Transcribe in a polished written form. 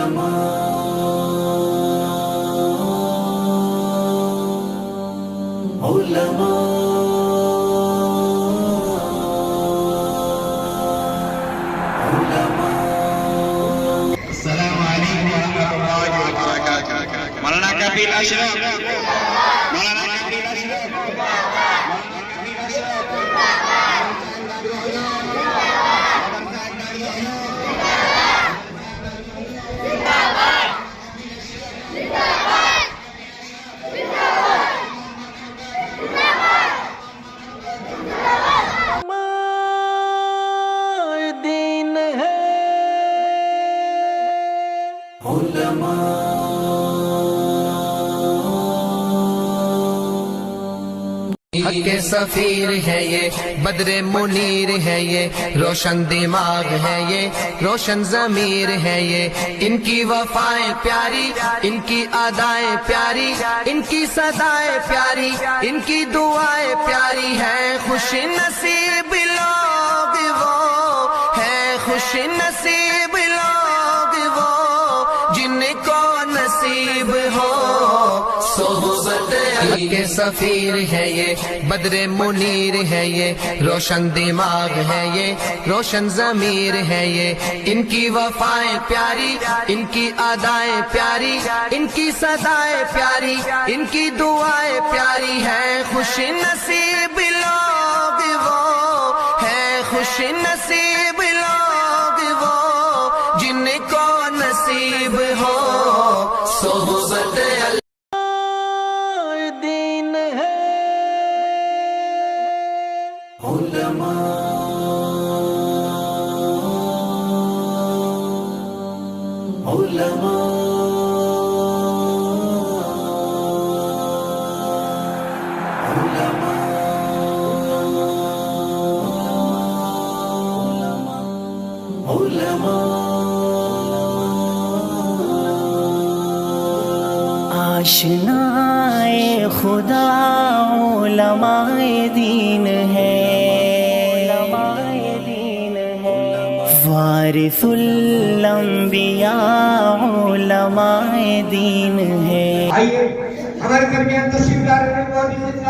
السلام علیکم ورحمۃ اللہ وبرکاتہ. مولانا کفیل اشرف، مولانا کفیل اشرف، حق کے سفیر ہے یہ، بدر منیر ہے یہ، روشن دماغ ہے یہ، روشن ضمیر ہے یہ. ان کی وفائیں پیاری، ان کی ادائیں پیاری، ان کی صدائیں پیاری، ان کی دعائیں پیاری ہیں. خوش نصیب لوگ وہ ہیں، خوش نصیب لوگ وہ جن کو نصیب ہو صحبت علی کے سفیر ہے یہ، بدر منیر ہے یہ، روشن دماغ ہے یہ، روشن ضمیر ہے یہ. ان کی وفائیں پیاری، ان کی ادائیں پیاری، ان کی صدائیں پیاری، ان کی دعائیں پیاری ہیں. خوش نصیب لوگ وہ ہیں، خوش نصیب لوگ وہ جن کو نصیب ہو صحبت علی. آشنائے خدا علماء دین ہے، وارث الانبیاء علماء دین ہے. آئیے ہمارے درمیان تشریف لا رہے ہیں.